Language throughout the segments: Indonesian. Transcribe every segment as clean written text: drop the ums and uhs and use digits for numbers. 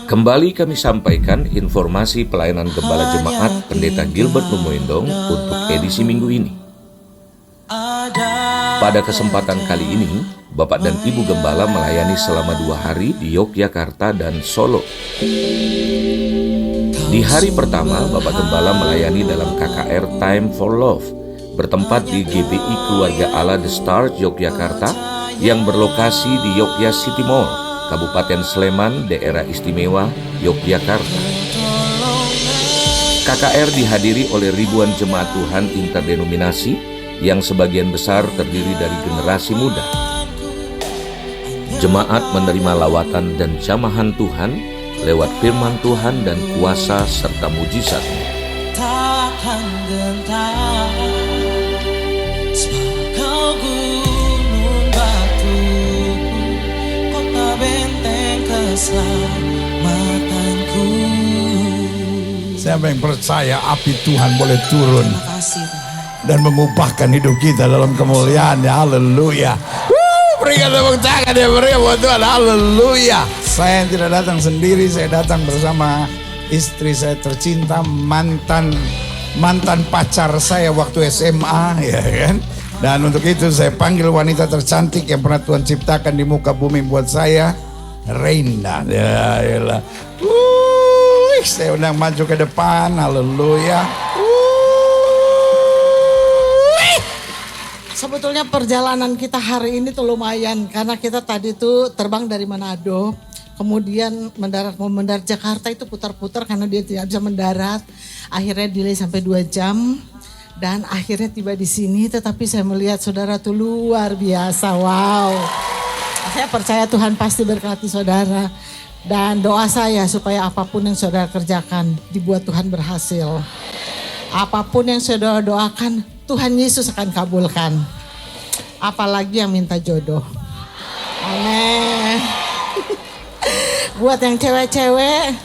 Kembali kami sampaikan informasi pelayanan Gembala Jemaat Pendeta Gilbert Lumoindong untuk edisi minggu ini. Pada kesempatan kali ini, Bapak dan Ibu Gembala melayani selama 2 hari di Yogyakarta dan Solo. Di hari pertama, Bapak Gembala melayani dalam KKR Time for Love, bertempat di GBI Keluarga Allah The Star Yogyakarta yang berlokasi di Yogya City Mall, Kabupaten Sleman, Daerah Istimewa, Yogyakarta. KKR dihadiri oleh ribuan jemaat Tuhan interdenominasi yang sebagian besar terdiri dari generasi muda. Jemaat menerima lawatan dan jamahan Tuhan lewat firman Tuhan dan kuasa serta mujizat-Nya. Takkan gentar sebagai gunung batu, kota benteng keselamatanku. Siapa yang percaya api Tuhan boleh turun dan mengubahkan hidup kita dalam kemuliaan-Nya. Haleluya. Berikan tepuk tangan ya, berikan buat Tuhan. Haleluya. Saya tidak datang sendiri, saya datang bersama istri saya tercinta, mantan pacar saya waktu SMA, ya kan. Dan untuk itu saya panggil wanita tercantik yang pernah Tuhan ciptakan di muka bumi buat saya, Reina. Ya, yalah. Saya undang maju ke depan. Haleluya. Sebetulnya perjalanan kita hari ini tuh lumayan, karena kita tadi tuh terbang dari Manado, kemudian mendarat Jakarta, itu putar-putar karena dia tidak bisa mendarat. Akhirnya delay sampai 2 jam dan akhirnya tiba di sini. Tetapi saya melihat saudara tuh luar biasa. Wow. Saya percaya Tuhan pasti berkati saudara. Dan doa saya supaya apapun yang saudara kerjakan dibuat Tuhan berhasil. Apapun yang saudara doakan, Tuhan Yesus akan kabulkan. Apalagi yang minta jodoh. Amin. Buat yang cewek-cewek,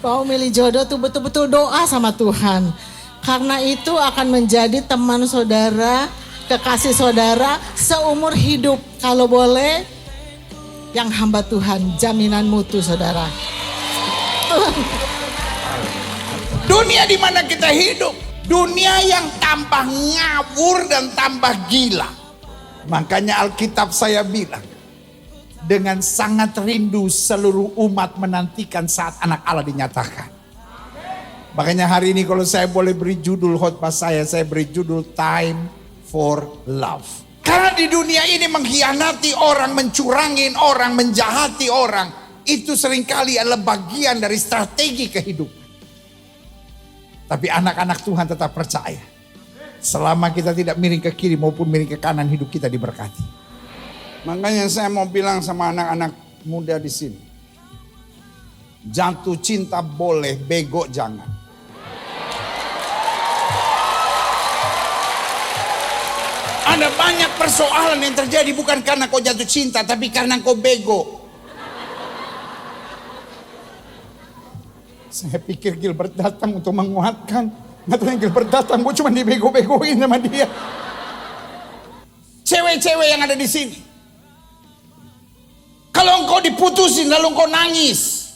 mau milih jodoh tuh betul-betul doa sama Tuhan. Karena itu akan menjadi teman saudara, kekasih saudara seumur hidup. Kalau boleh, yang hamba Tuhan, jaminan mutu saudara. Dunia di mana kita hidup, dunia yang tambah ngawur dan tambah gila. Makanya Alkitab saya bilang, dengan sangat rindu seluruh umat menantikan saat anak Allah dinyatakan. Makanya hari ini kalau saya boleh beri judul khotbah saya beri judul Time for Love. Karena di dunia ini mengkhianati orang, mencurangin orang, menjahati orang, itu seringkali adalah bagian dari strategi kehidupan. Tapi anak-anak Tuhan tetap percaya, selama kita tidak miring ke kiri maupun miring ke kanan, hidup kita diberkati. Makanya saya mau bilang sama anak-anak muda di sini, jatuh cinta boleh, bego jangan. Ada banyak persoalan yang terjadi bukan karena kau jatuh cinta, tapi karena kau bego. Saya pikir Gilbert datang untuk menguatkan. Nggak tahu yang Gilbert datang, gue cuma dibego-begoin sama dia. Cewek-cewek yang ada di sini, kalau engkau diputusin lalu engkau nangis,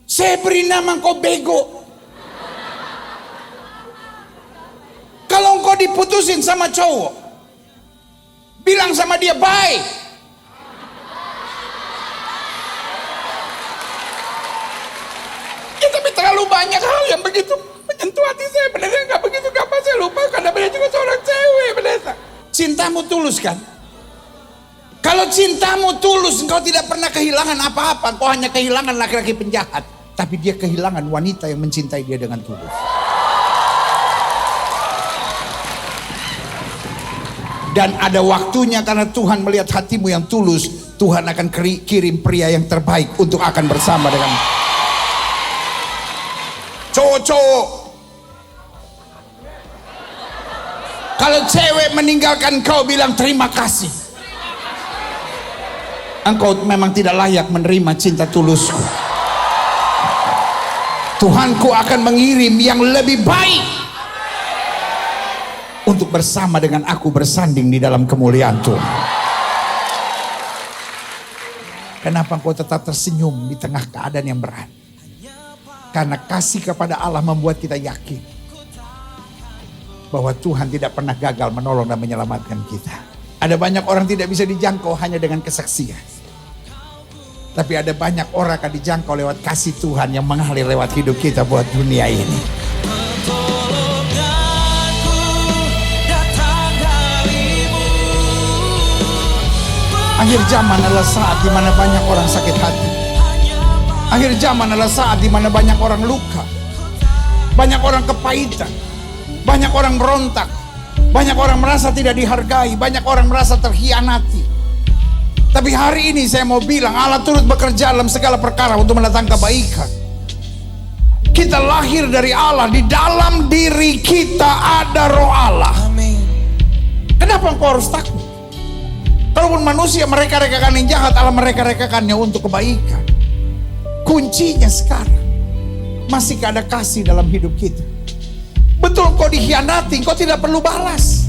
saya beri nama engkau bego. Kalau engkau diputusin sama cowok, bilang sama dia bye. Ya, tapi terlalu banyak hal yang begitu menyentuh hati saya. Pendeta nggak begitu gampang saya lupa, karena pendeta juga seorang cewek. Pendeta, cintamu tulus kan? Kalau cintamu tulus, engkau tidak pernah kehilangan apa-apa. Engkau hanya kehilangan laki-laki penjahat, tapi dia kehilangan wanita yang mencintai dia dengan tulus. Dan ada waktunya, karena Tuhan melihat hatimu yang tulus, Tuhan akan kirim pria yang terbaik untuk akan bersama dengan cowok-cowok. Kalau cewek meninggalkan kau, bilang terima kasih. Engkau memang tidak layak menerima cinta tulusku. Tuhanku akan mengirim yang lebih baik untuk bersama dengan aku bersanding di dalam kemuliaan Tuhan. Kenapa engkau tetap tersenyum di tengah keadaan yang berat? Karena kasih kepada Allah membuat kita yakin bahwa Tuhan tidak pernah gagal menolong dan menyelamatkan kita. Ada banyak orang tidak bisa dijangkau hanya dengan kesaksian. Tapi ada banyak orang akan dijangkau lewat kasih Tuhan yang mengalir lewat hidup kita buat dunia ini. Pertolonganku datang darimu. Akhir zaman adalah saat di mana banyak orang sakit hati. Akhir zaman adalah saat di mana banyak orang luka. Banyak orang kepahitan. Banyak orang berontak. Banyak orang merasa tidak dihargai. Banyak orang merasa terhianati. Tapi hari ini saya mau bilang Allah turut bekerja dalam segala perkara untuk mendatangkan kebaikan. Kita lahir dari Allah. Di dalam diri kita ada roh Allah. Amin. Kenapa engkau harus takut? Kalaupun manusia mereka-rekakan yang jahat, Allah mereka-rekakannya untuk kebaikan. Kuncinya sekarang, masih ada kasih dalam hidup kita. Betul kau dikhianati, kau tidak perlu balas.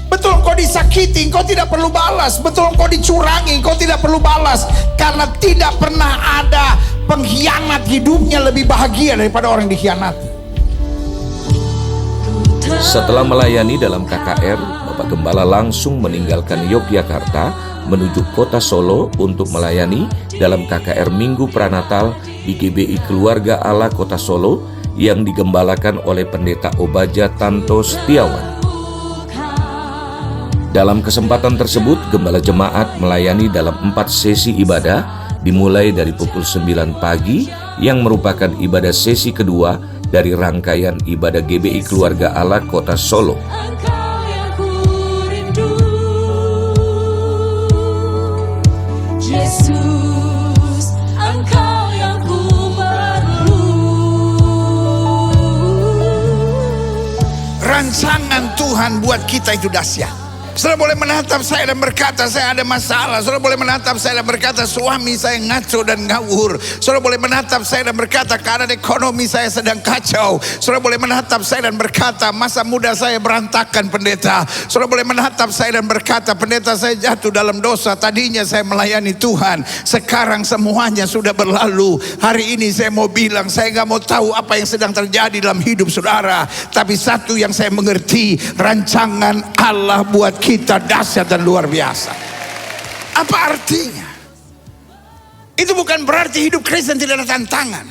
Betul kau disakiti, kau tidak perlu balas. Betul kau dicurangi, kau tidak perlu balas. Karena tidak pernah ada pengkhianat hidupnya lebih bahagia daripada orang yang dikhianati. Setelah melayani dalam KKR, Bapak Gembala langsung meninggalkan Yogyakarta menuju kota Solo untuk melayani dalam KKR Minggu Pranatal di GBI Keluarga Allah Kota Solo yang digembalakan oleh Pendeta Obaja Tanto Setiawan. Dalam kesempatan tersebut, Gembala Jemaat melayani dalam 4 sesi ibadah dimulai dari pukul 9 pagi yang merupakan ibadah sesi kedua dari rangkaian ibadah GBI Keluarga Allah Kota Solo. Yesus, Engkau yang ku perlu. Rancangan Tuhan buat kita itu dahsyat. Saudara boleh menatap saya dan berkata saya ada masalah. Saudara boleh menatap saya dan berkata suami saya ngaco dan ngawur. Saudara boleh menatap saya dan berkata keadaan ekonomi saya sedang kacau. Saudara boleh menatap saya dan berkata masa muda saya berantakan pendeta. Saudara boleh menatap saya dan berkata pendeta saya jatuh dalam dosa. Tadinya saya melayani Tuhan, sekarang semuanya sudah berlalu. Hari ini saya mau bilang saya gak mau tahu apa yang sedang terjadi dalam hidup saudara. Tapi satu yang saya mengerti, rancangan Allah buat kita dahsyat dan luar biasa. Apa artinya? Itu bukan berarti hidup Kristen tidak ada tantangan.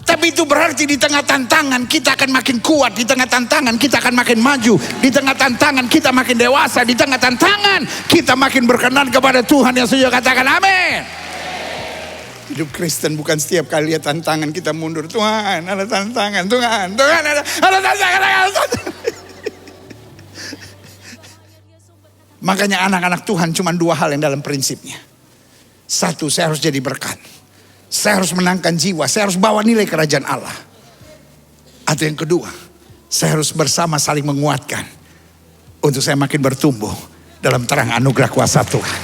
Tapi itu berarti di tengah tantangan kita akan makin kuat. Di tengah tantangan kita akan makin maju. Di tengah tantangan kita makin dewasa. Di tengah tantangan kita makin berkenan kepada Tuhan yang sudah katakan amin. Hidup Kristen bukan setiap kali lihat tantangan kita mundur. Tuhan ada tantangan. Tuhan ada tantangan. Makanya anak-anak Tuhan cuma 2 hal yang dalam prinsipnya. 1, saya harus jadi berkat. Saya harus menangkan jiwa. Saya harus bawa nilai kerajaan Allah. Atau yang kedua, saya harus bersama saling menguatkan. Untuk saya makin bertumbuh dalam terang anugerah kuasa Tuhan.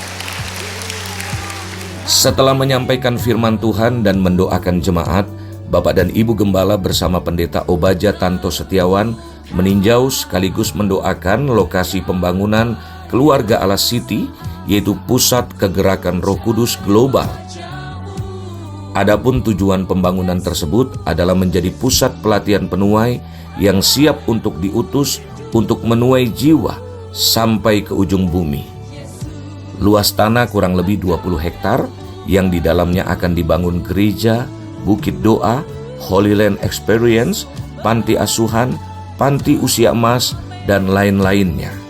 Setelah menyampaikan firman Tuhan dan mendoakan jemaat, Bapak dan Ibu Gembala bersama Pendeta Obaja Tanto Setiawan meninjau sekaligus mendoakan lokasi pembangunan Keluarga Allah City, yaitu pusat kegerakan Roh Kudus global. Adapun tujuan pembangunan tersebut adalah menjadi pusat pelatihan penuai yang siap untuk diutus untuk menuai jiwa sampai ke ujung bumi. Luas tanah kurang lebih 20 hektar yang di dalamnya akan dibangun gereja, bukit doa, Holy Land Experience, panti asuhan, panti usia emas, dan lain-lainnya.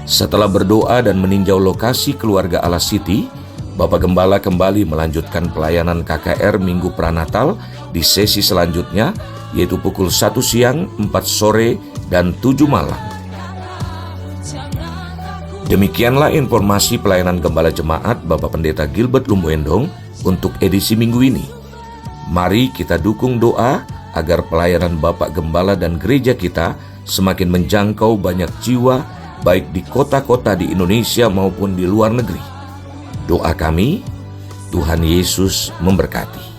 Setelah berdoa dan meninjau lokasi Keluarga Allah City, Bapak Gembala kembali melanjutkan pelayanan KKR Minggu Pranatal di sesi selanjutnya, yaitu pukul 1 siang, 4 sore, dan 7 malam. Demikianlah informasi pelayanan Gembala Jemaat Bapak Pendeta Gilbert Lumuendong untuk edisi minggu ini. Mari kita dukung doa agar pelayanan Bapak Gembala dan gereja kita semakin menjangkau banyak jiwa, baik di kota-kota di Indonesia maupun di luar negeri. Doa kami, Tuhan Yesus memberkati.